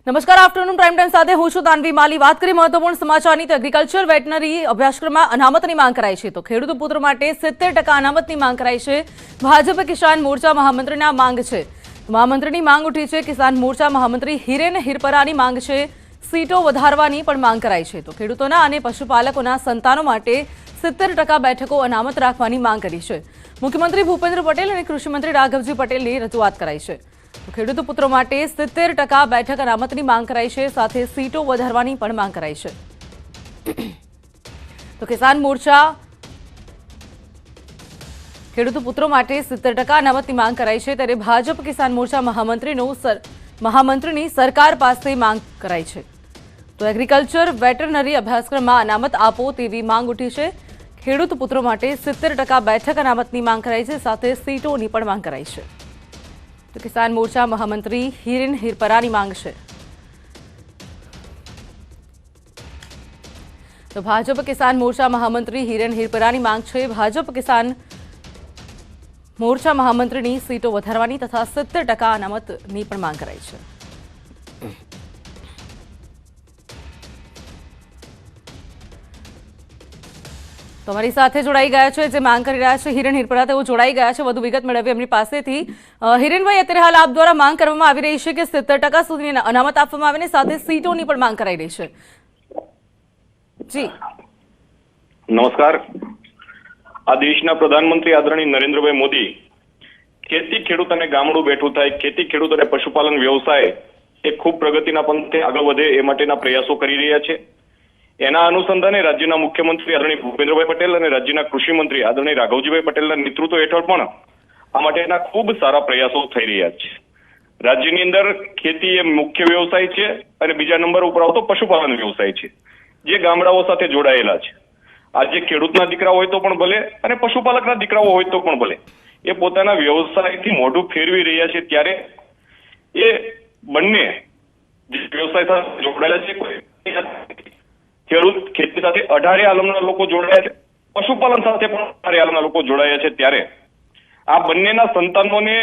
નમસ્કાર, afternoon prime time સાથે હું છું તાનવી માલી। વાત કરી મહત્વપૂર્ણ સમાચારની તો એગ્રીકલ્ચર વેટનરી અભ્યાસક્રમમાં અનામતની માંગ કરાઈ છે તો ખેડૂત પુત્ર માટે 70% અનામતની માંગ કરાઈ છે। ભાજપ કિસાન મોરચા મહામંત્રીની આ માંગ છે। મહામંત્રીની માંગ ઉઠી છે। કિસાન મોરચા મહામંત્રી હિરેન હિરપરાની માંગ છે। સીટો વધારવાની પણ માંગ કરાઈ છે તો ખેડૂતોના અને પશુપાલકોના સંતાનો માટે 70% બેઠકો અનામત રાખવાની માંગ કરી છે। મુખ્યમંત્રી ભૂપેન્દ્ર પટેલ અને કૃષિમંત્રી રાઘવજી પટેલની રજૂઆત કરાઈ છે। ખેડૂત પુત્રો માટે 70% બેઠક અનામતની માંગ કરાઈ છે, સાથે સીટો વધારવાની પણ માંગ કરાઈ છે। તો કિસાન મોરચા ખેડૂત પુત્રો માટે 70% અનામતની માંગ કરાઈ છે, ત્યારે ભાજપ કિસાન મોરચા મહામંત્રીની સરકાર પાસે માંગ કરાઈ છે। તો એગ્રીકલ્ચર વેટરનરી અભ્યાસક્રમમાં અનામત આપો તેવી માંગ ઉઠી છે। ખેડૂત પુત્રો માટે 70% બેઠક અનામતની માંગ કરાઈ છે, સાથે સીટોની પણ માંગ કરાઈ છે। તો કિસાન મોરચા મહામંત્રી હિરેન હિરપરાની માંગ છે। તો ભાજપ કિસાન મોરચા મહામંત્રી હિરેન હિરપરાની માંગ છે। ભાજપ કિસાન મોરચા મહામંત્રીની સીટો વધારવાની તથા 70% અનામતની પણ માંગ કરાઈ છે। તો અમારી સાથે જોડાઈ ગયા છે જે માંગ કરી રહ્યા છે હિરેન હિરપરા, તેઓ જોડાઈ ગયા છે। વધુ વિગત મેળવી એમની પાસેથી। હિરેનભાઈ, અત્યારે હાલ આપ દ્વારા માંગ કરવામાં આવી રહી છે કે 70% સુધીની અનામત આપવામાં આવે ને સાથે સીટોની પણ માંગ કરાઈ રહી છે। જી નમસ્કાર। આ દેશના પ્રધાનમંત્રી આદરણીય નરેન્દ્રભાઈ મોદી ખેતી ખેડૂત અને ગામડું બેઠું થાય, ખેતી ખેડૂત અને પશુપાલન વ્યવસાય એ ખૂબ પ્રગતિના પંથે આગળ વધે એ માટેના પ્રયાસો કરી રહ્યા છે। એના અનુસંધાને રાજ્યના મુખ્યમંત્રી આદરણીય ભૂપેન્દ્રભાઈ પટેલ અને રાજ્યના કૃષિ મંત્રી આદરણીય રાઘવજીભાઈ પટેલના નેતૃત્વ હેઠળ પણ આ માટેના ખૂબ સારા પ્રયાસો થઈ રહ્યા છે। રાજ્યની અંદર ખેતી એ મુખ્ય વ્યવસાય છે અને બીજા નંબર ઉપર આવતો પશુપાલન વ્યવસાય છે, જે ગામડાઓ સાથે જોડાયેલા છે। આજે ખેડૂતના દીકરા હોય તો પણ ભલે અને પશુપાલકના દીકરાઓ હોય તો પણ ભલે, એ પોતાના વ્યવસાયથી મોઢું ફેરવી રહ્યા છે, ત્યારે એ બંને જે વ્યવસાય સાથે જોડાયેલા છે, ખેડૂત ખેતી સાથે 18 આલમના લોકો જોડાયા છે, પશુપાલન સાથે પણ 18 આલમના લોકો જોડાયા છે, ત્યારે આ બંનેના સંતાનોને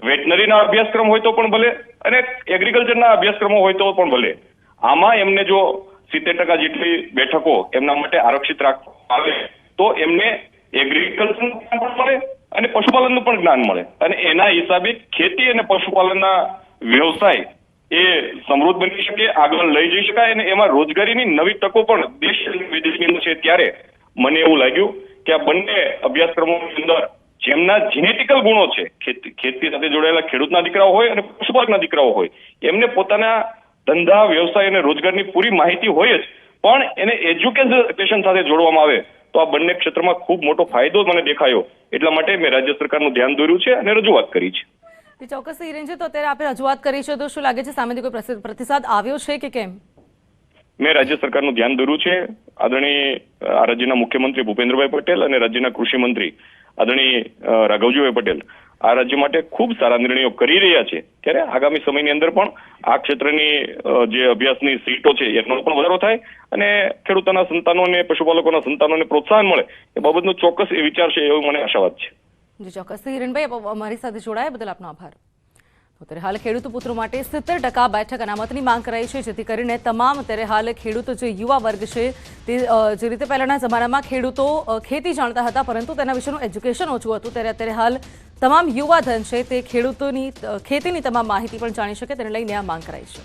વેટનરીના અભ્યાસક્રમ હોય તો પણ ભલે અને એગ્રીકલ્ચરના અભ્યાસક્રમો હોય તો પણ ભલે, આમાં એમને જો 70% જેટલી બેઠકો એમના માટે આરક્ષિત રાખવામાં આવે તો એમને એગ્રીકલ્ચરનું જ્ઞાન પણ મળે અને પશુપાલનનું પણ જ્ઞાન મળે અને એના હિસાબે ખેતી અને પશુપાલનના વ્યવસાય એ સમૃદ્ધ બની શકે, આગળ લઈ જઈ શકાય અને એમાં રોજગારીની નવી તકો પણ દેશ અને વિદેશની અંદર છે। ત્યારે મને એવું લાગ્યું કે આ બંને અભ્યાસક્રમોની અંદર જેમના જેનેટિકલ ગુણો છે, ખેતી સાથે જોડાયેલા ખેડૂતના દીકરાઓ હોય અને પશુપાલકના દીકરાઓ હોય, એમને પોતાના ધંધા વ્યવસાય અને રોજગારની પૂરી માહિતી હોય જ, પણ એને એજ્યુકેશન સાથે જોડવામાં આવે તો આ બંને ક્ષેત્રમાં ખૂબ મોટો ફાયદો મને દેખાયો। એટલા માટે મેં રાજ્ય સરકારનું ધ્યાન દોર્યું છે અને રજૂઆત કરી છે। ચોક્કસ હિરેનજી, તો અત્યારે આપણે રજૂઆત કરી છે તો શું લાગે છે સામેથી કોઈ પ્રતિસાદ આવ્યો છે કે કેમ? મેં રાજ્ય સરકારનું ધ્યાન દોર્યું છે। આદરણીય રાજ્યના મુખ્યમંત્રી ભૂપેન્દ્રભાઈ પટેલ અને રાજ્યના કૃષિ મંત્રી આદરણીય રાઘવજીભાઈ પટેલ આ રાજ્ય માટે ખૂબ સારા નિર્ણયો કરી રહ્યા છે, ત્યારે આગામી સમયની અંદર પણ આ ક્ષેત્રની જે અભ્યાસની સીટો છે એનો પણ વધારો થાય અને ખેડૂતોના સંતાનોને પશુપાલકોના સંતાનોને પ્રોત્સાહન મળે એ બાબતનો ચોક્કસ એ વિચાર છે, એવો મને આશાવાદ છે। જી ચોક્કસ હિરેનભાઈ, અમારી સાથે જોડાયા બદલ આપનો આભાર। અત્યારે હાલ ખેડૂત પુત્રો માટે 70% બેઠક અનામતની માંગ કરાઈ છે, જેથી કરીને તમામ અત્યારે હાલ ખેડૂતો જે યુવા વર્ગ છે તે જે રીતે પહેલાના જમાનામાં ખેડૂતો ખેતી જાણતા હતા પરંતુ તેના વિશેનું એજ્યુકેશન ઓછું હતું, ત્યારે અત્યારે હાલ તમામ યુવા ધન છે તે ખેડૂતોની ખેતીની તમામ માહિતી પણ જાણી શકે તેને લઈને આ માંગ કરાઈ છે।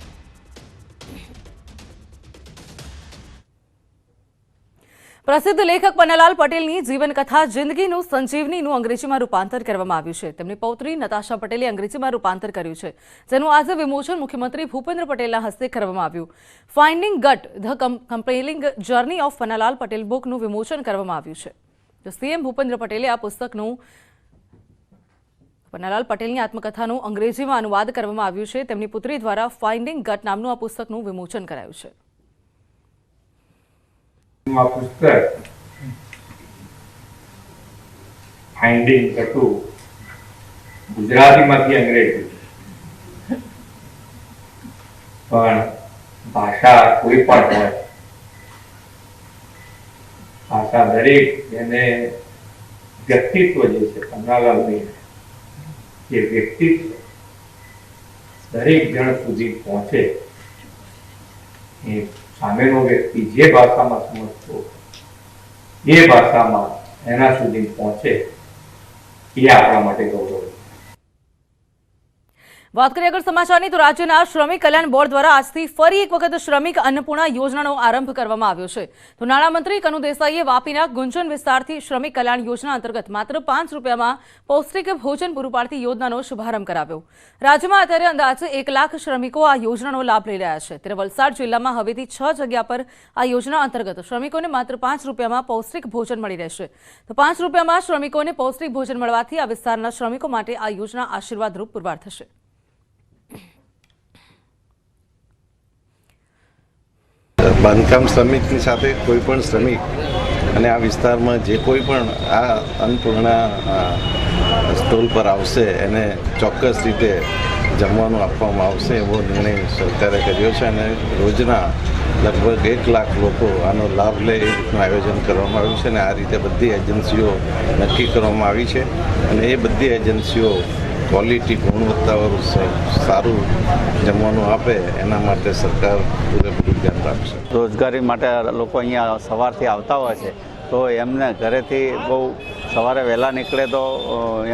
પ્રસિદ્ધ લેખક પન્નાલાલ પટેલની જીવનકથા જિંદગીનું સંજીવનીનું અંગ્રેજીમાં રૂપાંતર કરવામાં આવ્યું છે। તેમની પૌત્રી નતાશા પટેલે અંગ્રેજીમાં રૂપાંતર કર્યું છે, જેનું આજે વિમોચન મુખ્યમંત્રી ભૂપેન્દ્ર પટેલના હસ્તે કરવામાં આવ્યું। Finding gut the compelling journey of Pannalal Patel બુકનું વિમોચન કરવામાં આવ્યું છે। તો સીએમ ભૂપેન્દ્ર પટેલે આ પુસ્તકનું પન્નાલાલ પટેલની આત્મકથાનું અંગ્રેજીમાં અનુવાદ કરવામાં આવ્યું છે। તેમની પુત્રી દ્વારા ફાઇન્ડિંગ ગટ નામનું આ પુસ્તકનું વિમોચન કરાયું છે। પુસ્તક ફાઇન્ડિંગ હતું ગુજરાતીમાંથી અંગ્રેજી, પણ ભાષા કોઈ પણ હોય, ભાષા દરેક એને વ્યક્તિત્વ જે છે પન્નાલાલની એ વ્યક્તિત્વ દરેક જણ સુધી પહોંચે એ સામેનો વ્યક્તિ જે ભાષામાં સમજતો એ ભાષામાં એના સુધી પહોંચે એ આપણા માટે ગૌરવ. વાત કરીએ આગળ સમાચારની તો રાજ્યના શ્રમિક કલ્યાણ બોર્ડ દ્વારા આજથી ફરી એક વખત શ્રમિક અન્નપૂર્ણા યોજનાનો આરંભ કરવામાં આવ્યો છે. તો નાણામંત્રી કનુ દેસાઈએ વાપીના ગુંજન વિસ્તારથી શ્રમિક કલ્યાણ યોજના અંતર્ગત માત્ર 5 રૂપિયામાં પૌષ્ટિક ભોજન પૂરું પાડતી યોજનાનો શુભારંભ કરાવ્યો. રાજ્યમાં અત્યારે અંદાજે 1 લાખ શ્રમિકો આ યોજનાનો લાભ લઈ રહ્યા છે. ત્યારે વલસાડ જિલ્લામાં હવેથી 6 જગ્યા પર આ યોજના અંતર્ગત શ્રમિકોને માત્ર 5 રૂપિયામાં પૌષ્ટિક ભોજન મળી રહેશે. તો 5 રૂપિયામાં શ્રમિકોને પૌષ્ટિક ભોજન મળવાથી આ વિસ્તારના શ્રમિકો માટે આ યોજના આશીર્વાદરૂપ પુરવાર થશે. બાંધકામ શ્રમિકની સાથે કોઈ પણ શ્રમિક અને આ વિસ્તારમાં જે કોઈ પણ આ અન્નપૂર્ણા સ્ટોલ પર આવશે એને ચોક્કસ રીતે જમવાનું આપવામાં આવશે એવો નિર્ણય સરકારે કર્યો છે અને રોજના લગભગ 1 લાખ લોકો આનો લાભ લે એ રીતનું આયોજન કરવામાં આવ્યું છે અને આ રીતે બધી એજન્સીઓ નક્કી કરવામાં આવી છે અને એ બધી એજન્સીઓ ક્વોલિટી ગુણવત્તાવાળું સારું જમવાનું આપે એના માટે સરકાર પૂરેપૂરું ધ્યાન રાખશે. રોજગારી માટે લોકો અહીંયા સવારથી આવતા હોય છે તો એમને ઘરેથી બહુ સવારે વહેલા નીકળે તો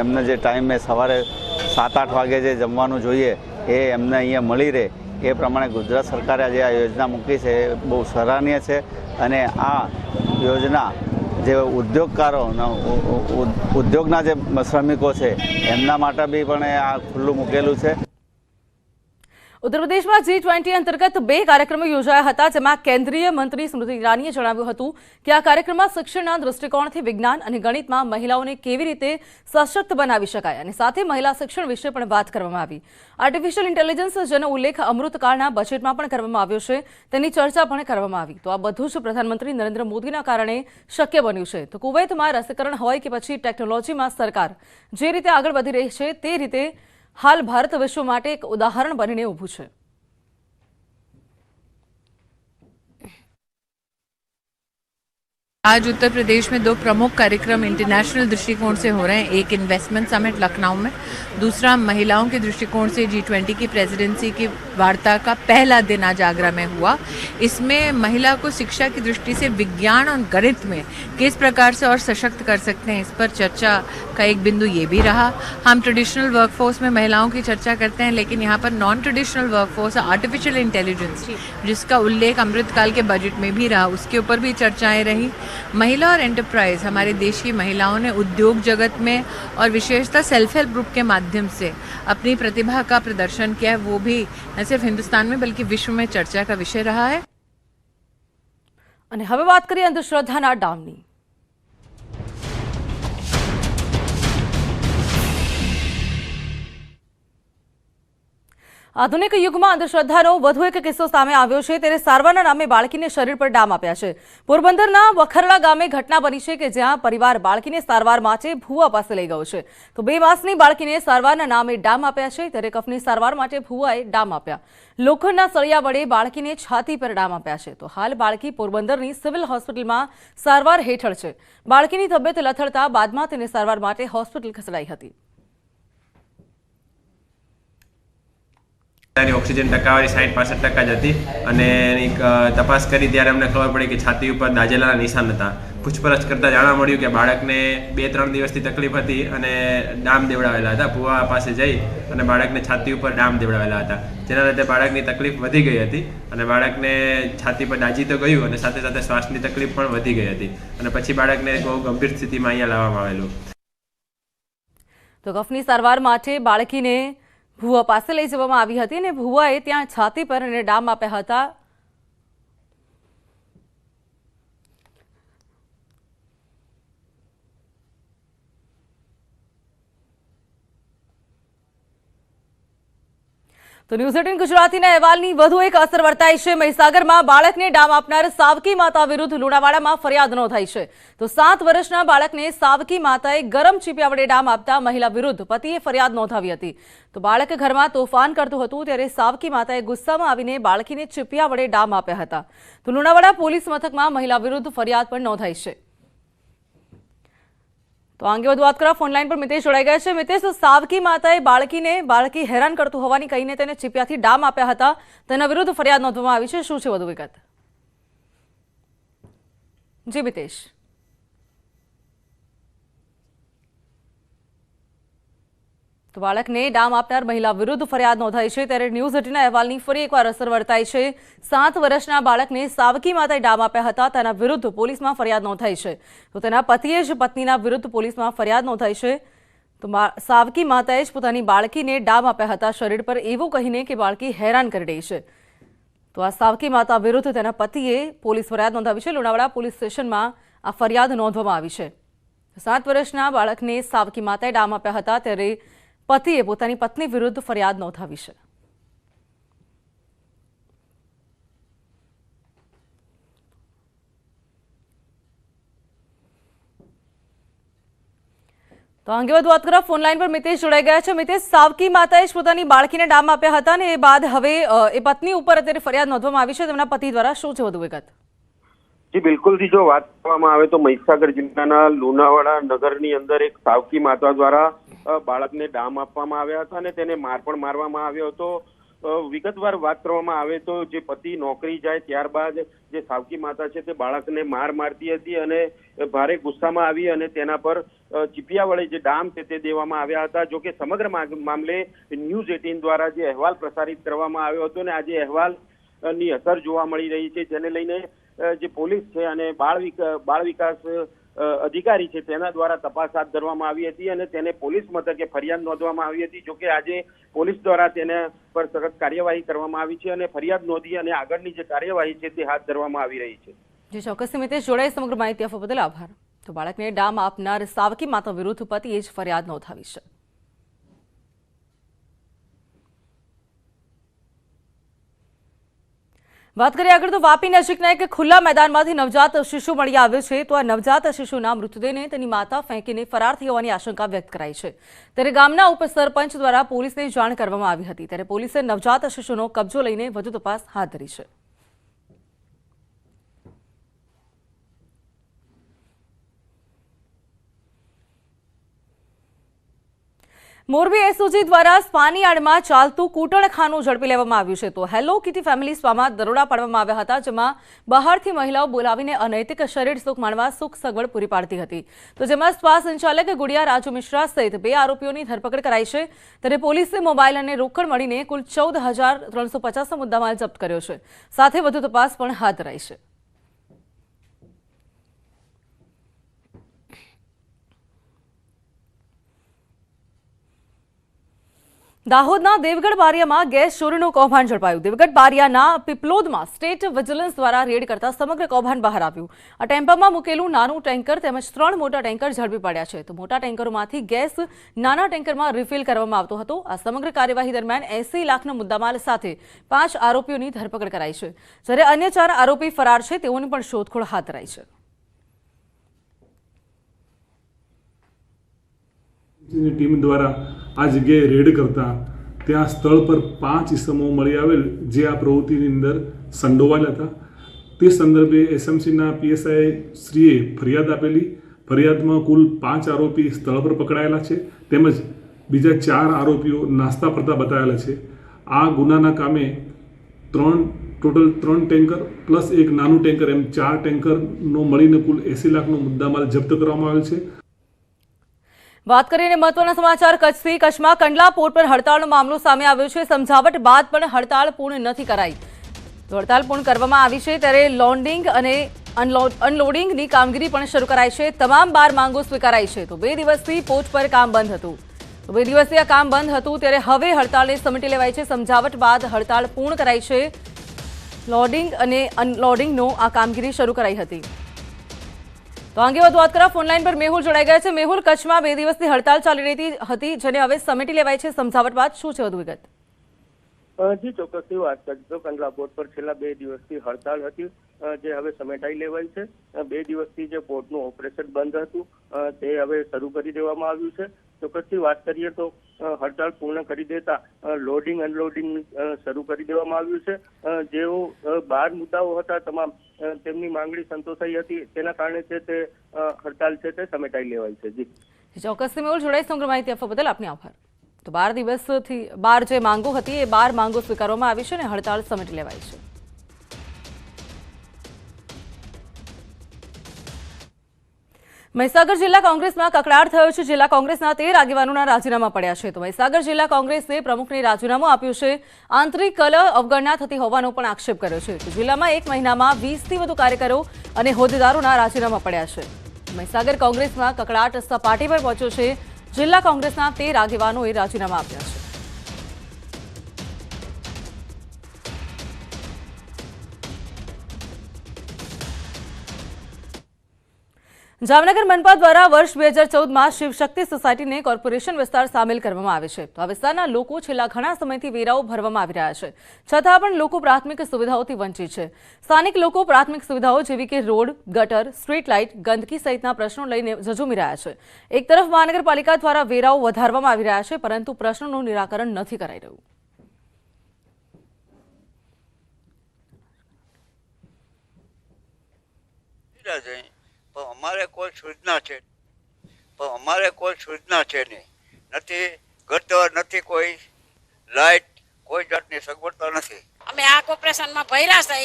એમને જે ટાઈમે સવારે 7-8 વાગે જે જમવાનું જોઈએ એ એમને અહીંયા મળી રહે એ પ્રમાણે ગુજરાત સરકારે આજે આ યોજના મૂકી છે એ બહુ સરાહનીય છે અને આ યોજના જે ઉદ્યોગના જે શ્રમિકો છે એમના માટે બી પણ આ ખુલ્લું મૂકેલું છે. ઉત્તર પ્રદેશમાં G20 અંતર્ગત 2 કાર્યક્રમો યોજાયા હતા, જેમાં કેન્દ્રીય મંત્રી સ્મૃતિ ઈરાનીએ જણાવ્યું હતું કે આ કાર્યક્રમમાં શિક્ષણના દૃષ્ટિકોણથી વિજ્ઞાન અને ગણિતમાં મહિલાઓને કેવી રીતે સશક્ત બનાવી શકાય અને સાથે મહિલા શિક્ષણ વિશે પણ વાત કરવામાં આવી. આર્ટિફિશિયલ ઇન્ટેલિજન્સ જેનો ઉલ્લેખ અમૃતકાળના બજેટમાં પણ કરવામાં આવ્યો છે તેની ચર્ચા પણ કરવામાં આવી. તો આ બધું જ પ્રધાનમંત્રી નરેન્દ્ર મોદીના કારણે શક્ય બન્યું છે. તો કુવૈતમાં રસીકરણ હોય કે પછી ટેકનોલોજીમાં સરકાર જે રીતે આગળ વધી રહી છે તે રીતે हाल भारत विश्व માટે એક ઉદાહરણ બનીને ઊભું છે. आज उत्तर प्रदेश में 2 प्रमुख कार्यक्रम इंटरनेशनल दृष्टिकोण से हो रहे हैं. एक इन्वेस्टमेंट समिट लखनऊ में, दूसरा महिलाओं के दृष्टिकोण से G20 की प्रेसिडेंसी की वार्ता का पहला दिन आज आगरा में हुआ. इसमें महिला को शिक्षा की दृष्टि से विज्ञान और गणित में किस प्रकार से और सशक्त कर सकते हैं इस पर चर्चा का एक बिंदु ये भी रहा. हम ट्रेडिशनल वर्कफोर्स में महिलाओं की चर्चा करते हैं, लेकिन यहाँ पर non traditional workforce artificial intelligence जिसका उल्लेख अमृतकाल के बजट में भी रहा, उसके ऊपर भी चर्चाएं रही. महिला और एंटरप्राइज, हमारे देश की महिलाओं ने उद्योग जगत में और विशेषतः सेल्फ हेल्प ग्रुप के माध्यम से अपनी प्रतिभा का प्रदर्शन किया है, वो भी न सिर्फ हिंदुस्तान में बल्कि विश्व में चर्चा का विषय रहा है. અને હવે વાત કરીએ અંધશ્રદ્ધાના ડામની. આધુનિક યુગમાં અંધશ્રદ્ધાનો વધુ એક કિસ્સો સામે આવ્યો છે. ત્યારે સારવારના નામે બાળકીને શરીર પર ડામ આપ્યા છે. પોરબંદરના વખરડા ગામે ઘટના બની છે કે જ્યાં પરિવાર બાળકીને સારવાર માટે ભુવા પાસે લઈ ગયો છે. તો 2 માસની બાળકીને સારવારના નામે ડામ આપ્યા છે. ત્યારે કફની સારવાર માટે ભુવાએ ડામ આપ્યા. લોખંડના સળિયા વડે બાળકીને છાતી પર ડામ આપ્યા છે. તો હાલ બાળકી પોરબંદરની સિવિલ હોસ્પિટલમાં સારવાર હેઠળ છે. બાળકીની તબિયત લથડતા બાદમાં તેને સારવાર માટે હોસ્પિટલ ખસેડાઈ હતી. ઓક્સિજન ટકાવારી 60-65% જ હતી અને એની તપાસ કરી ત્યારે અમને ખબર પડી કે છાતી ઉપર દાઝેલાના નિશાન હતા. પૂછપરછ કરતાં જાણવા મળ્યું કે બાળકને 2-3 દિવસથી તકલીફ હતી અને ડામ દેવડાવેલા હતા. ભુવા પાસે જઈ અને બાળકને છાતી ઉપર ડામ દેવડાવેલા હતા, જેના લીધે બાળકની તકલીફ વધી ગઈ હતી અને બાળકને છાતી પર દાઝી તો ગયું અને સાથે સાથે શ્વાસની તકલીફ પણ વધી ગઈ હતી અને પછી બાળકને બહુ ગંભીર સ્થિતિમાં અહીંયા લાવવામાં આવેલું. તો કફની સારવાર માટે બાળકીને ભુવા પાસે લઈ જવામાં આવી હતી અને ભુવાએ ત્યાં છાતી પર એને ડામ આપ્યા હતા. તો ન્યૂઝ 18 ગુજરાતીના અહેવાલની વધુ એક અસર વર્તાઈ છે. મહીસાગરમાં બાળકને ડામ આપનાર સાવકી માતા વિરુદ્ધ લુણાવાડામાં ફરિયાદ નોંધાઈ છે. તો 7 વર્ષના બાળકને સાવકી માતાએ ગરમ ચીપિયા વડે ડામ આપતા મહિલા વિરુદ્ધ પતિએ ફરિયાદ નોંધાવી હતી. તો બાળક ઘરમાં તોફાન કરતું હતું ત્યારે સાવકી માતાએ ગુસ્સામાં આવીને બાળકીને ચીપિયા વડે ડામ આપ્યા હતા. તો લુણાવાડા પોલીસ મથકમાં મહિલા વિરુદ્ધ ફરિયાદ પણ નોંધાઈ છે. તો આ અંગે વધુ વાત કરવા ફોનલાઈન પર મિતેશ જોડાઈ ગયા છે. મિતેશ, સાવકી માતાએ બાળકી હેરાન કરતું હોવાની કહીને તેને ચીપિયાથી ડામ આપ્યા હતા, તેના વિરુદ્ધ ફરિયાદ નોંધવામાં આવી છે. શું છે વધુ વિગત? જી મિતેશ. તો બાળકને ડામ આપનાર મહિલા વિરુદ્ધ ફરિયાદ નોંધાઈ છે. ત્યારે ન્યૂઝ 18ના અહેવાલની ફરી એકવાર અસર વર્તાઈ છે. 7 વર્ષના બાળકને સાવકી માતાએ ડામ આપ્યા હતા, તેના વિરુદ્ધ પોલીસમાં ફરિયાદ નોંધાઈ છે. તો તેના પતિએ જ પત્નીના વિરુદ્ધ પોલીસમાં ફરિયાદ નોંધાઈ છે. તો સાવકી માતાએ જ પોતાની બાળકીને ડામ આપ્યા હતા શરીર પર, એવું કહીને કે બાળકી હેરાન કરી રહી છે. તો આ સાવકી માતા વિરુદ્ધ તેના પતિએ પોલીસ ફરિયાદ નોંધાવી છે. લુણાવાડા પોલીસ સ્ટેશનમાં આ ફરિયાદ નોંધવામાં આવી છે. 7 વર્ષના બાળકને સાવકી માતાએ ડામ આપ્યા હતા, ત્યારે પતિએ પોતાની પત્ની વિરુદ્ધ ફરિયાદ નોંધાવી છે. તો અંગે વધુ વાત કરવા ફોનલાઈન પર મિતેશ જોડાઈ ગયા છે. મિતેશ, સાવકી માતાએ જ પોતાની બાળકીને ડામ આપ્યા હતા અને એ બાદ હવે એ પત્ની ઉપર અત્યારે ફરિયાદ નોંધવામાં આવી છે તેમના પતિ દ્વારા. શું છે વધુ વિગત? જી બિલકુલ થી જો વાત કરવામાં આવે તો મહીસાગર જિલ્લાના લુણાવાડા નગરની અંદર એક સાવકી માતા દ્વારા બાળકને ડામ આપવામાં આવ્યા હતા અને તેને માર પણ મારવામાં આવ્યો હતો. વિગતવાર વાત કરવામાં આવે તો જે પતિ નોકરી જાય ત્યારબાદ જે સાવકી માતા છે તે બાળકને મારતી હતી અને ભારે ગુસ્સામાં આવી અને તેના પર ચીપિયા વડે જે ડામ છે તે દેવામાં આવ્યા હતા. જો કે સમગ્ર મામલે ન્યૂઝ 18 દ્વારા જે અહેવાલ પ્રસારિત કરવામાં આવ્યો હતો ને આ જે અહેવાલની અસર જોવા મળી રહી છે, જેને લઈને જે પોલીસ છે અને બાળ વિકાસ અધિકારી છે તેના દ્વારા તપાસ હાથ ધરવામાં આવી હતી અને તેને પોલીસ મથકે ફરિયાદ નોંધવામાં આવી હતી. જોકે આજે પોલીસ દ્વારા તેના પર સખત કાર્યવાહી કરવામાં આવી છે અને ફરિયાદ નોંધી અને આગળની જે કાર્યવાહી છે તે હાથ ધરવામાં આવી રહી છે. જી ચોક્કસ મિતેશ, જોડાઈ સમગ્ર માહિતી આપવા બદલ આભાર. તો બાળકને ડામ આપનાર સાવકી માતા વિરુદ્ધ પતિએ જ ફરિયાદ નોંધાવી છે. વાત કરીએ આગળ તો વાપી નજીકના એક ખુલ્લા મેદાનમાંથી નવજાત શિશુ મળી આવ્યો છે. તો આ નવજાત શિશુના મૃતદેહને તેની માતા ફેંકીને ફરાર થઈ હોવાની આશંકા વ્યક્ત કરાઈ છે. ત્યારે ગામના ઉપસરપંચ દ્વારા પોલીસને જાણ કરવામાં આવી હતી. ત્યારે પોલીસે નવજાત શિશુનો કબજો લઈને વધુ તપાસ હાથ ધરી છે. મોરબી એસઓજી દ્વારા સ્પાનીયાર્ડમાં ચાલતું કૂટણખાનું ઝડપી લેવામાં આવ્યું છે. તો હેલો કિટી ફેમિલી સ્પામાં દરોડા પાડવામાં આવ્યા હતા, જેમાં બહારથી મહિલાઓ બોલાવીને અનૈતિક શરીર સુખ માણવા સુખ સગવડ પૂરી પાડતી હતી. તો જેમાં સ્પા સંચાલક ગુડિયા રાજુ મિશ્રા સહિત 2 આરોપીઓની ધરપકડ કરાઈ છે. ત્યારે પોલીસે મોબાઈલ અને રોકડ મળીને કુલ 14,350 મુદ્દામાલ જપ્ત કર્યો છે. સાથે વધુ તપાસ પણ હાથ ધરાઈ છે. દાહોદના દેવગઢ બારિયામાં ગેસ ચોરીનું કૌભાંડ ઝડપાયું. દેવગઢ બારિયાના પીપલોદમાં સ્ટેટ વિજિલન્સ દ્વારા રેડ કરતા સમગ્ર કૌભાંડ બહાર આવ્યું. આ ટેમ્પામાં મૂકેલું નાનું ટેન્કર તેમજ 3 મોટા ટેન્કર ઝડપી પાડ્યા છે. તો મોટા ટેન્કરોમાંથી ગેસ નાના ટેન્કરમાં રિફિલ કરવામાં આવતો હતો. આ સમગ્ર કાર્યવાહી દરમિયાન 80 લાખનો મુદ્દામાલ સાથે 5 આરોપીઓની ધરપકડ કરાઈ છે. જ્યારે અન્ય 4 આરોપી ફરાર છે, તેઓની પણ શોધખોળ હાથ ધરાઈ છે. ટીમ દ્વારા આ જગ્યાએ રેડ કરતા ત્યાં સ્થળ પર 5 ઇસમો મળી આવેલ જે આ પ્રવૃત્તિની અંદર સંડોવાયેલા હતા. તે સંદર્ભે એસએમસીના પીએસઆઈ શ્રીએ ફરિયાદ આપેલી. ફરિયાદમાં કુલ 5 આરોપી સ્થળ પર પકડાયેલા છે તેમજ બીજા 4 આરોપીઓ નાસ્તા ફરતા બતાવેલા છે. આ ગુનાના કામે ટોટલ 3 ટેન્કર પ્લસ એક નાનું ટેન્કર એમ 4 ટેન્કરનો મળીને કુલ 80 લાખનો મુદ્દામાલ જપ્ત કરવામાં આવેલ છે. વાત કરીને મહત્વના સમાચાર કચ્છથી. કચ્છમાં કંડલા પોર્ટ પર હડતાળનો મામલો સામે આવ્યો છે. સમજાવટ બાદ પણ હડતાળ પૂર્ણ નથી કરાઈ. તો હડતાળ પૂર્ણ કરવામાં આવી છે, ત્યારે લોડિંગ અને અનલોડિંગની કામગીરી પણ શરૂ કરાઈ છે. તમામ 12 માંગો સ્વીકારાઈ છે. તો 2 દિવસથી પોર્ટ પર કામ બંધ હતું. તો 2 દિવસથી આ કામ બંધ હતું, ત્યારે હવે હડતાળને સમેટી લેવાઈ છે. સમજાવટ બાદ હડતાળ પૂર્ણ કરાઈ છે. લોડિંગ અને અનલોડિંગનો આ કામગીરી શરૂ કરાઈ હતી. તો અંગે વધુ વાત કરવા ફોનલાઈન પર મેહુલ જોડાઈ ગયા છે. મેહુલ, કચ્છમાં 2 દિવસથી હડતાળ ચાલી રહી હતી, જેને હવે સમેટી લેવાઈ છે. સમજાવટ બાદ શું છે વધુ વિગત? જી ચોક્કસથી વાત કરીએ તો કંડલા પોર્ટ પર છેલ્લા 2 દિવસથી હડતાળ હતી, જે હવે સમેટાઈ લેવાઈ છે. 2 દિવસથી જે પોર્ટનું ઓપરેશન બંધ હતું તે હવે શરૂ કરી દેવામાં આવ્યું છે. ચોક્કસથી વાત કરીએ તો હડતાળ પૂર્ણ કરી દેતા લોડિંગ અનલોડિંગ શરૂ કરી દેવામાં આવ્યું છે. જેઓ 12 મુદ્દાઓ હતા તમામ તેમની માંગણી સંતોષાઈ હતી, તેના કારણે છે તે હડતાળ છે તે સમેટાઈ લેવાઈ છે. જી ચોક્કસથી મેહુલ, જોડાઈ સમગ્ર માહિતી આપવા બદલ આપનો આભાર. તો 12 દિવસથી 12 જે માંગો હતી એ 12 માંગો સ્વીકારવામાં આવી છે અને હડતાળ સમેટી લેવાઈ છે. મહીસાગર જિલ્લા કોંગ્રેસમાં કકળાટ થયો છે. જિલ્લા કોંગ્રેસના 13 આગેવાનોના રાજીનામા પડ્યા છે. તો મહીસાગર જિલ્લા કોંગ્રેસે પ્રમુખને રાજીનામું આપ્યું છે. આંતરિક કલહ અવગણના થતી હોવાનો પણ આક્ષેપ કર્યો છે. તો જિલ્લામાં એક મહિનામાં 20થી વધુ કાર્યકરો અને હોદ્દેદારોના રાજીનામા પડ્યા છે. મહીસાગર કોંગ્રેસમાં કકળાટ સપાટી પર પહોંચ્યો છે. જિલ્લા કોંગ્રેસના 13 આગેવાનોએ રાજીનામા આપ્યા છે. જામનગર મનપા દ્વારા વર્ષ 2014માં શિવશક્તિ સોસાયટીને કોર્પોરેશન વિસ્તાર સામેલ કરવામાં આવે છે. તો આ વિસ્તારના લોકો છેલ્લા ઘણા સમયથી વેરાઓ ભરવામાં આવી રહ્યા છે, છતાં પણ લોકો પ્રાથમિક સુવિધાઓથી વંચિત છે. સ્થાનિક લોકો પ્રાથમિક સુવિધાઓ જેવી કે રોડ, ગટર, સ્ટ્રીટ લાઇટ, ગંદકી સહિતના પ્રશ્નો લઈને ઝઝૂમી રહ્યા છે. એક તરફ મહાનગરપાલિકા દ્વારા વેરાઓ વધારવામાં આવી રહ્યા છે, પરંતુ પ્રશ્નોનું નિરાકરણ નથી કરાઈ રહ્યું. અમારે કોઈ સૂચના છે નહીં, નથી ગટર, નથી કોઈ લાઇટ, કોઈ જાતની સગવડ તો નથી. અમે આ કોર્પોરેશનમાં ભર્યા છે,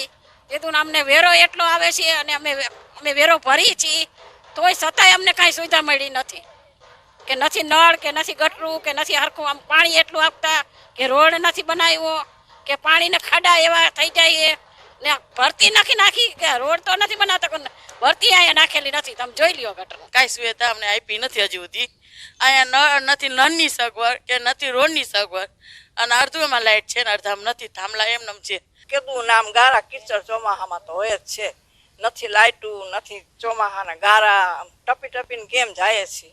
જેથી અમને વેરો એટલો આવે છે અને અમે વેરો ભરી છીએ, તોય છતાંય અમને કાંઈ સુવિધા મળી નથી. કે નથી નળ, કે નથી ગટરું, કે નથી હરખું આમ પાણી એટલું આપતા, કે રોડ નથી બનાવ્યો, કે પાણીને ખાડા એવા થઈ જાય ને ભરતી નાખી કે રોડ તો નથી બનાવતા, ભરતી અહીંયા નાખેલી નથી. તમે જોઈ લ્યો, ગટર કાંઈ સુવિધા અમને આપી નથી હજી સુધી. અહીંયા નથી નળની સગવડ કે નથી રોડની સગવડ, અને અડધુંમાં લાઇટ છે ને અડધામાં નથી. થાંભલા એમનેમ છે. કીધું નામ ગારા કીચડ ચોમાહામાં તો હોય જ છે, નથી લાઇટું, નથી ચોમાહાના ગારા ટપીને કેમ જાય છે,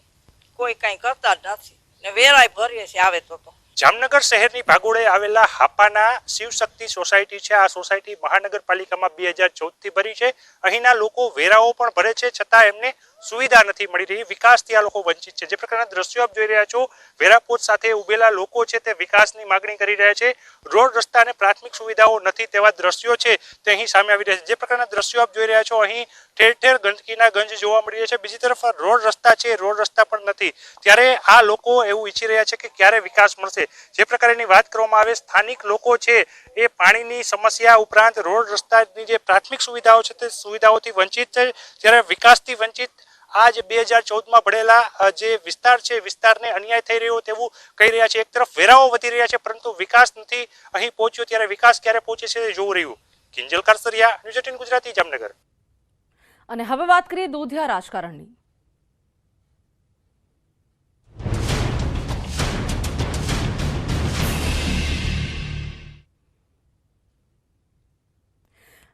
કોઈ કાંઈ કરતા જ નથી ને વેરાય ભરીએ છે આવે તો. જામનગર શહેરની ભાગોળે આવેલા હાપાના શિવશક્તિ સોસાયટી છે. આ સોસાયટી મહાનગરપાલિકામાં 2014થી ભરી છે. અહીંના લોકો વેરાઓ પણ ભરે છે, છતાં એમને સુવિધા નથી મળી રહી. વિકાસથી આ લોકો વંચિત છે. જે પ્રકારના દ્રશ્યો આપ જોઈ રહ્યા છો, વેરાપોચ સાથે ઉભેલા લોકો છે તે વિકાસની માગણી કરી રહ્યા છે. રોડ રસ્તા અને પ્રાથમિક સુવિધાઓ નથી તેવા દ્રશ્યો છે તે અહીં સામે આવી રહ્યા છે. જે પ્રકારના દ્રશ્યો આપ જોઈ રહ્યા છો, અહીં ઠેર ઠેર ગંદકીના ગંજ જોવા મળી રહ્યા છે. બીજી તરફ રોડ રસ્તા છે, રોડ રસ્તા પણ નથી. ત્યારે આ લોકો એવું ઈચ્છી રહ્યા છે કે ક્યારે વિકાસ મળશે. જે પ્રકારની વાત કરવામાં આવે, સ્થાનિક લોકો છે એ પાણીની સમસ્યા ઉપરાંત રોડ રસ્તાની જે પ્રાથમિક સુવિધાઓ છે તે સુવિધાઓથી વંચિત છે. ત્યારે વિકાસથી વંચિત આ જે 2014માં ભળેલા જે વિસ્તાર છે, વિસ્તારને અન્યાય થઈ રહ્યો તેવું કહી રહ્યા છે. એક તરફ વેરાઓ વધી રહ્યા છે, પરંતુ વિકાસ નથી અહીં પહોંચ્યો. ત્યારે વિકાસ ક્યારે પહોંચે છે તે જોવું રહ્યું. કિંજલ કારસરિયા, ન્યૂઝ 18 ગુજરાતી, જામનગર. અને હવે વાત કરીએ દૂધિયા રાજકારણની.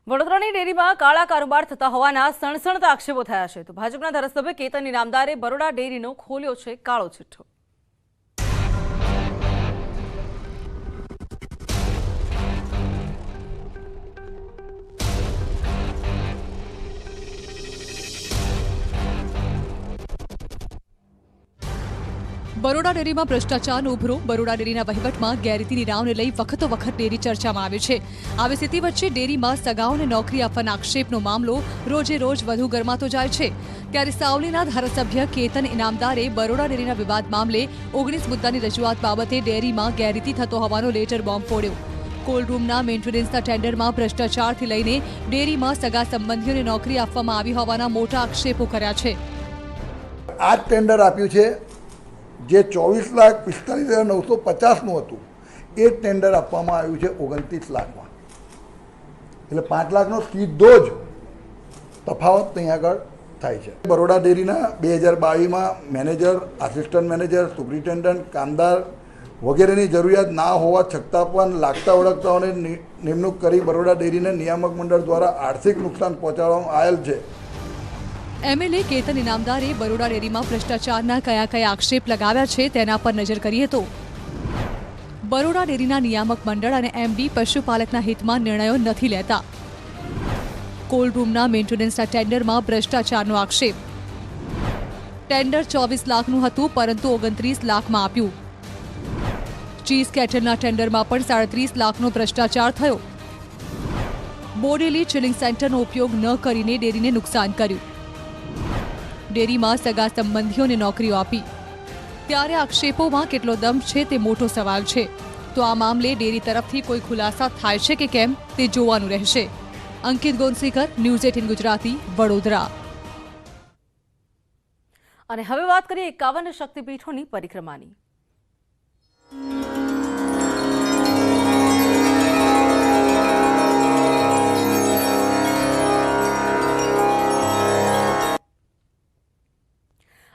વડોદરાની ડેરીમાં કાળા કારોબાર થતા હોવાના સણસણતા આક્ષેપો થયા છે. તો ભાજપના ધારાસભ્ય કેતન ઇનામદારે બરોડા ડેરીનો ખોલ્યો છે કાળો ચિઠ્ઠો. બરોડા ડેરીમાં ભ્રષ્ટાચારનો ઉભરો. બરોડા ડેરીના વહીવટમાં ગેરરીતિની રાવને લઈ વખતો વખત ડેરી ચર્ચામાં આવે છે. આવી સ્થિતિ વચ્ચે ડેરીમાં સગાઓને નોકરી આપવાના આક્ષેપનો મામલો રોજે રોજ વધુ ગરમાતો જાય છે. ત્યારે સાવલીના ધારાસભ્ય કેતન ઇનામદારે બરોડા ડેરીના વિવાદ મામલે 19 મુદ્દાની રજૂઆત બાબતે ડેરીમાં ગેરરીતિ થતો હોવાનો લેટર બોમ્બ ફોડ્યો. કોલ્ડ રૂમના મેન્ટેનન્સના ટેન્ડરમાં ભ્રષ્ટાચારથી લઈને ડેરીમાં સગા સંબંધીઓને નોકરી આપવામાં આવી હોવાના મોટા આક્ષેપો કર્યા છે. આ ટેન્ડર આપ્યું છે જે 24,45,950નું હતું, એ ટેન્ડર આપવામાં આવ્યું છે 29 લાખમાં. એટલે 5 લાખનો સીધો જ તફાવત અહીં આગળ થાય છે. બરોડા ડેરીના 2022માં મેનેજર, આસિસ્ટન્ટ મેનેજર, સુપ્રિન્ટેન્ડન્ટ, કામદાર વગેરેની જરૂરિયાત ના હોવા છતાં પણ લાગતા ઓળખતાઓને નિમણૂક કરી બરોડા ડેરીને નિયામક મંડળ દ્વારા આર્થિક નુકસાન પહોંચાડવામાં આવેલ છે. એમએલએ કેતન ઇનામદારે બરોડા ડેરીમાં ભ્રષ્ટાચારના કયા આક્ષેપ લગાવ્યા છે તેના પર નજર કરીએ તો બરોડા ડેરીના નિયામક મંડળ અને એમડી પશુપાલકના હિતમાં નિર્ણયો નથી લેતા. કોલ્ડ રૂમના મેન્ટેનન્સના ટેન્ડરમાં ભ્રષ્ટાચારનો આક્ષેપ. ટેન્ડર 24 લાખનું હતું, પરંતુ 29 લાખમાં આપ્યું. ચીઝ કેટલના ટેન્ડરમાં પણ 37 લાખનો ભ્રષ્ટાચાર થયો. બોડેલી ચિલિંગ સેન્ટરનો ઉપયોગ ન કરીને ડેરીને નુકસાન કર્યું. ડેરીમાં સગા સંબંધીઓને નોકરીઓ આપી. ત્યારે આક્ષેપોમાં કેટલો દમ છે તે મોટો સવાલ છે. તો આ મામલે ડેરી તરફથી કોઈ ખુલાસા થાય છે કે કેમ તે જોવાનું રહેશે. અંકિત ગોંસીકર, ન્યૂઝ 18 ગુજરાતી, વડોદરા. અને હવે વાત કરીએ 51 શક્તિપીઠોની પરિક્રમાની.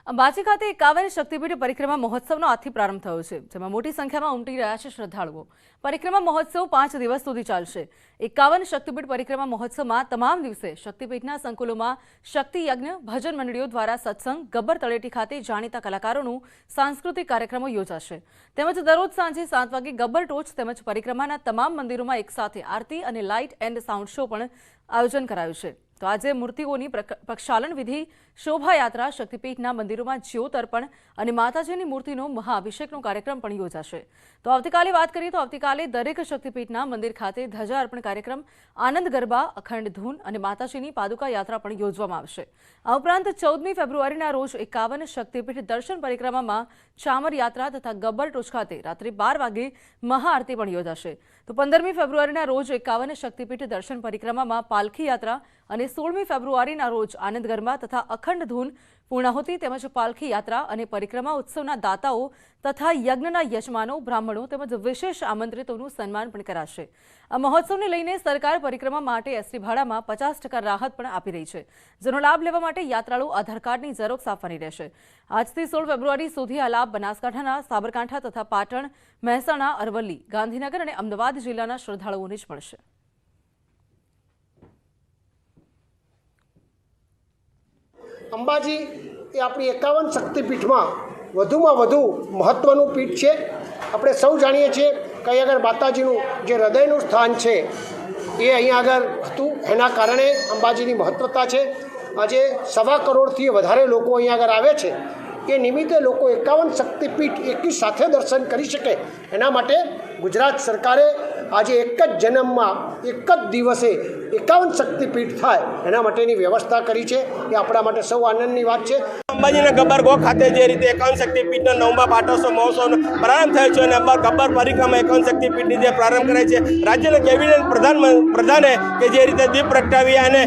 અંબાજી ખાતે 51 શક્તિપીઠ પરિક્રમા મહોત્સવનો આજથી પ્રારંભ થયો છે, જેમાં મોટી સંખ્યામાં ઉમટી રહ્યા છે શ્રદ્ધાળુઓ. પરિક્રમા મહોત્સવ 5 દિવસ સુધી ચાલશે. 51 શક્તિપીઠ પરિક્રમા મહોત્સવમાં તમામ દિવસે શક્તિપીઠના સંકુલોમાં શક્તિ યજ્ઞ, ભજન મંડળીઓ દ્વારા સત્સંગ, ગબ્બર તળેટી ખાતે જાણીતા કલાકારોનું સાંસ્કૃતિક કાર્યક્રમો યોજાશે. તેમજ દરરોજ સાંજે 7 વાગે ગબ્બર ટોચ તેમજ પરિક્રમાના તમામ મંદિરોમાં એકસાથે આરતી અને લાઇટ એન્ડ સાઉન્ડ શો પણ આયોજન કરાયું છે. તો આજે મૂર્તિઓની પ્રક્ષાલન વિધિ, શોભાયાત્રા, શક્તિપીઠના મંદિરોમાં જ્યોત અર્પણ અને માતાજીની મૂર્તિનો મહાઅભિષેકનો કાર્યક્રમ પણ યોજાશે. તો આવતીકાલે વાત કરીએ તો આવતીકાલે દરેક શક્તિપીઠના મંદિર ખાતે ધજા અર્પણ કાર્યક્રમ, આનંદ ગરબા, અખંડ ધૂન અને માતાજીની પાદુકા યાત્રા પણ યોજવામાં આવશે. આ ઉપરાંત 14મી ફેબ્રુઆરીના રોજ 51 શક્તિપીઠ દર્શન પરિક્રમામાં ચામર યાત્રા તથા ગબ્બર ટોચ ખાતે રાત્રે 12 વાગે મહાઆરતી પણ યોજાશે. તો 15મી ફેબ્રુઆરીના રોજ 51 શક્તિપીઠ દર્શન પરિક્રમામાં પાલખી યાત્રા અને 16મી ફેબ્રુઆરીના રોજ આનંદ ગરબા તથા અખંડ ધૂન, પૂર્ણાહુતિ તેમજ પાલખી યાત્રા અને પરિક્રમા ઉત્સવના દાતાઓ તથા યજ્ઞના યજમાનો, બ્રાહ્મણો તેમજ વિશેષ આમંત્રિતોનું સન્માન પણ કરાશે. આ મહોત્સવને લઈને સરકાર પરિક્રમા માટે એસટી ભાડામાં 50% રાહત પણ આપી રહી છે, જેનો લાભ લેવા માટે યાત્રાળુ આધાર કાર્ડની ઝેરોક્ષ આપવાની રહેશે. આજથી 16 ફેબ્રુઆરી સુધી આ લાભ બનાસકાંઠાના, સાબરકાંઠા તથા પાટણ, મહેસાણા, અરવલ્લી, ગાંધીનગર અને અમદાવાદ જિલ્લાના શ્રદ્ધાળુઓને જ મળશે. અંબાજી એ આપણી 51 શક્તિપીઠમાં વધુમાં વધુ મહત્ત્વનું પીઠ છે. આપણે સૌ જાણીએ છીએ કે અહીં આગળ માતાજીનું જે હૃદયનું સ્થાન છે એ અહીંયા આગળ હતું. એના કારણે અંબાજીની મહત્ત્વતા છે. આજે 1.25 કરોડથી વધારે લોકો અહીંયા આગળ આવે છે. એ નિમિત્તે લોકો 51 શક્તિપીઠ એકી સાથે દર્શન કરી શકે એના માટે ગુજરાત સરકારે આજે એક જ જન્મમાં એક જ દિવસે 51 શક્તિપીઠ થાય એના માટેની વ્યવસ્થા કરી છે. એ આપણા માટે સૌ આનંદની વાત છે. અંબાજીના ગબ્બર ગો ખાતે જે રીતે 51 શક્તિપીઠનો 9મા પાટોત્સવ મહોત્સવનો પ્રારંભ થયો છે અને ગબ્બર પરિક્રમા 51 શક્તિપીઠની જે પ્રારંભ કરાય છે, રાજ્યના કેબિનેટ પ્રધાને કે જે રીતે દીપ પ્રગટાવી અને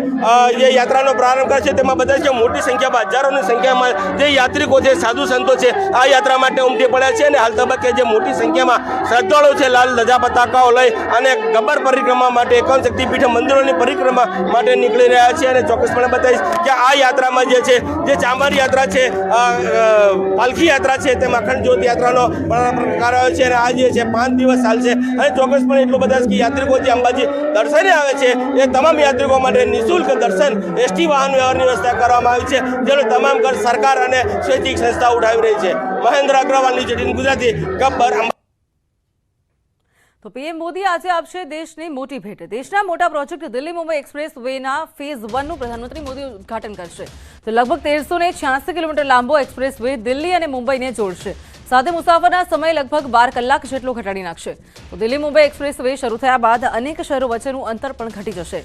જે યાત્રાનો પ્રારંભ કરે છે, તેમાં બધા છે મોટી સંખ્યામાં, હજારોની સંખ્યામાં જે યાત્રિકો છે, સાધુ સંતો છે, આ યાત્રા માટે ઉમટી પડ્યા છે અને હાલ તબક્કે જે મોટી સંખ્યામાં શ્રદ્ધાળુઓ છે લાલ ધજા પતાકાઓ લઈ અને ગબ્બર પરિક્રમા માટે 51 શક્તિપીઠ મંદિરોની પરિક્રમા માટે નીકળી રહ્યા છે. અને ચોક્કસપણે બતાવીશ કે આ યાત્રામાં જે છે, જે ચામર યાત્રા છે, પાલખી યાત્રા છે, તેમાં અખંડ જ્યોત યાત્રાનો કરાયો છે અને આ જે છે 5 દિવસ ચાલશે. અને ચોક્કસપણે એટલું બધા કે યાત્રિકો જે અંબાજી દર્શને આવે છે એ તમામ યાત્રિકો માટે નિઃશુલ્ક દર્શન એસટી વાહન વ્યવહારની વ્યવસ્થા કરવામાં આવી છે, જેનો તમામ ખર્ચ સરકાર અને સ્વૈચ્છિક સંસ્થા ઉઠાવી રહી છે. મહેન્દ્ર અગ્રવાલની જેટીન ગુજરાતી, ગબ્બર. તો પીએમ મોદી આજે આપશે દેશની મોટી ભેટ. દેશના મોટા પ્રોજેક્ટ દિલ્હી મુંબઈ એક્સપ્રેસ વેના ફેઝ 1નું પ્રધાનમંત્રી મોદી ઉદઘાટન કરશે. તો લગભગ 1386 કિલોમીટર લાંબો એક્સપ્રેસ વે દિલ્હી અને મુંબઈને જોડશે. સાથે મુસાફરના સમય લગભગ 12 કલાક જેટલો ઘટાડી નાખશે. તો દિલ્હી મુંબઈ એક્સપ્રેસ વે શરૂ થયા બાદ અનેક શહેરો વચ્ચેનું અંતર પણ ઘટી જશે.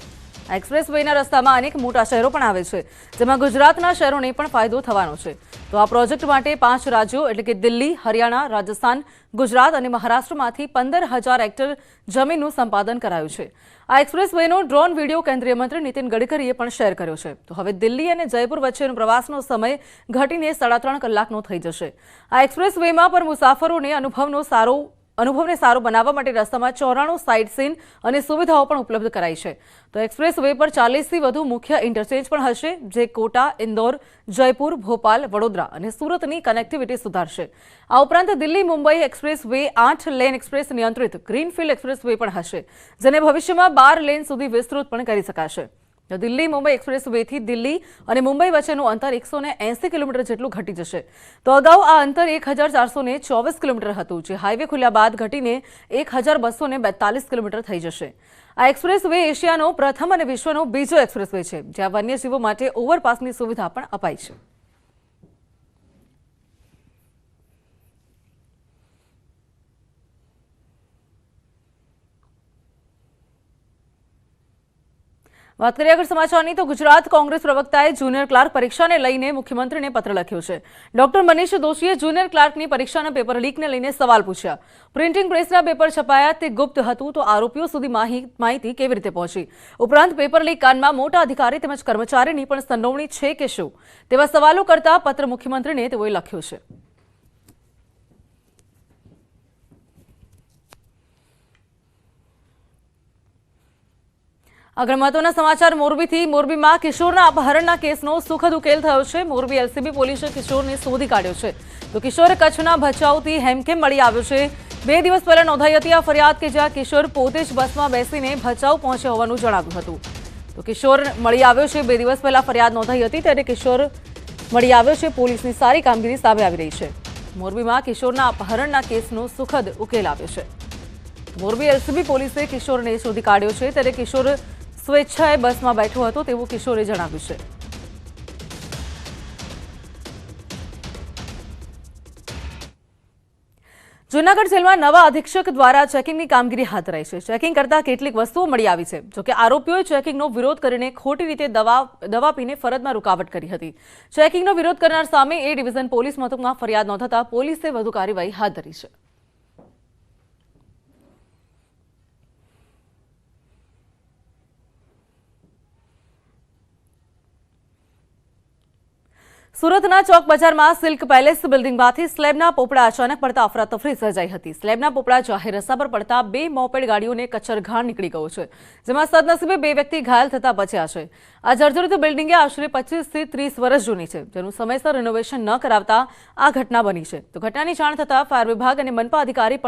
આ એક્સપ્રેસ વેના રસ્તામાં અનેક મોટા શહેરો પણ આવે છે, જેમાં ગુજરાતના શહેરોને પણ ફાયદો થવાનો છે. તો આ પ્રોજેક્ટ માટે 5 રાજ્યો એટલે કે દિલ્હી, હરિયાણા, રાજસ્થાન, ગુજરાત અને મહારાષ્ટ્રમાંથી 15,000 હેક્ટર જમીનનું સંપાદન કરાયું છે. આ એક્સપ્રેસ વેનો ડ્રોન વિડીયો કેન્દ્રીય મંત્રી નીતિન ગડકરીએ પણ શેર કર્યો છે. તો હવે દિલ્હી અને જયપુર વચ્ચેનો પ્રવાસનો સમય ઘટીને 3.5 કલાકનો થઈ જશે. આ એક્સપ્રેસ વેમાં પર મુસાફરોને અનુભવને સારો બનાવવા માટે રસ્તામાં 94 સાઇટ સીન અને સુવિધાઓ પણ ઉપલબ્ધ કરાઈ છે. તો એક્સપ્રેસ વે પર 40થી વધુ મુખ્ય ઇન્ટરચેન્જ પણ હશે, જે કોટા, ઇન્દોર, જયપુર, ભોપાલ, વડોદરા અને સુરતની કનેક્ટિવિટી સુધારશે. આ ઉપરાંત Delhi Mumbai expressway 8 lane express નિયંત્રિત ગ્રીનફિલ્ડ એક્સપ્રેસ વે પણ હશે, જેને ભવિષ્યમાં 12 લેન સુધી વિસ્તૃત પણ કરી શકાશે. દિલ્હી મુંબઈ એક્સપ્રેસ વેથી દિલ્હી અને મુંબઈ વચ્ચેનું અંતર 180 કિલોમીટર જેટલું ઘટી જશે. તો અગાઉ આ અંતર 1424 કિલોમીટર હતું, જે હાઈવે ખુલ્યા બાદ ઘટીને 1242 કિલોમીટર થઈ જશે. આ એક્સપ્રેસ વે એશિયાનો પ્રથમ અને વિશ્વનો બીજો એક્સપ્રેસ વે છે, જ્યાં વન્યજીવો માટે ઓવરપાસની સુવિધા પણ અપાઈ છે. વાત કરીએ આગળ સમાચારની તો ગુજરાત કોંગ્રેસ પ્રવક્તાએ જુનિયર ક્લાર્ક પરીક્ષાને લઈને મુખ્યમંત્રીને પત્ર લખ્યો છે. ડોક્ટર મનીષ દોશીએ જુનિયર ક્લાર્કની પરીક્ષાના પેપર લીકને લઈને સવાલ પૂછ્યા. પ્રિન્ટિંગ પ્રેસના પેપર છપાયા તે ગુપ્ત હતું તો આરોપીઓ સુધી માહિતી કેવી રીતે પહોંચી? ઉપરાંત પેપર લીક કાંડમાં મોટા અધિકારી તેમજ કર્મચારીની પણ સંડોવણી છે કે શું? તેવા સવાલો કરતા પત્ર મુખ્યમંત્રીને તેઓએ લખ્યો છે. આગળ મહત્વના સમાચાર મોરબીથી. મોરબીમાં કિશોરના અપહરણના કેસનો સુખદ ઉકેલ થયો છે. મોરબી એલસીબી પોલીસે કિશોરને શોધી કાઢ્યો છે. તો કિશોર કચ્છના ભચાઉથી હેમખેમ મળી આવ્યો છે. 2 દિવસ પહેલા નોંધાઈ હતી આ ફરિયાદ કે જ્યાં કિશોર પોતે જ બસમાં બેસીને ભચાઉ પહોંચ્યો હોવાનું જણાવ્યું હતું. તો કિશોર મળી આવ્યો છે. 2 દિવસ પહેલા ફરિયાદ નોંધાઈ હતી ત્યારે કિશોર મળી આવ્યો છે. પોલીસની સારી કામગીરી સામે આવી રહી છે. મોરબીમાં કિશોરના અપહરણના કેસનો સુખદ ઉકેલ આવ્યો છે. મોરબી એલસીબી પોલીસે કિશોરને શોધી કાઢ્યો છે ત્યારે કિશોર સ્વેચ્છાએ બસમાં બેઠો હતો તેવું કિશોરે જણાવ્યું છે. જૂનાગઢ જેલમાં નવા અધિક્ષક દ્વારા ચેકિંગની કામગીરી હાથ ધરાઈ છે. ચેકિંગ કરતા કેટલીક વસ્તુઓ મળી આવી છે. જોકે આરોપીઓએ ચેકિંગનો વિરોધ કરીને ખોટી રીતે દવા પીને ફરજમાં રૂકાવટ કરી હતી. ચેકિંગનો વિરોધ કરનાર સામે એ ડિવિઝન પોલીસ મથકમાં ફરિયાદ નોંધાતા પોલીસે વધુ કાર્યવાહી હાથ ધરી છે. સુરતના ચોક બજારમાં સિલ્ક પેલેસ બિલ્ડિંગમાંથી સ્લેબના પોપડા અચાનક પડતા અફરાતફરી સર્જાઈ હતી. સ્લેબના પોપડા જાહેર રસ્તા પર પડતા 2 મોપેડ ગાડીઓને કચરઘાણ નીકળી ગયો છે, જેમાં સદનસીબે 2 વ્યક્તિ ઘાયલ થતા બચ્યા છે. આ જર્જરિત બિલ્ડિંગે આશરે 25 થી 30 વર્ષ જૂની છે, જેનું સમયસર રિનોવેશન ન કરાવતા આ ઘટના બની છે. તો ઘટનાની જાણ થતાં ફાયર વિભાગ અને મનપા અધિકારી પણ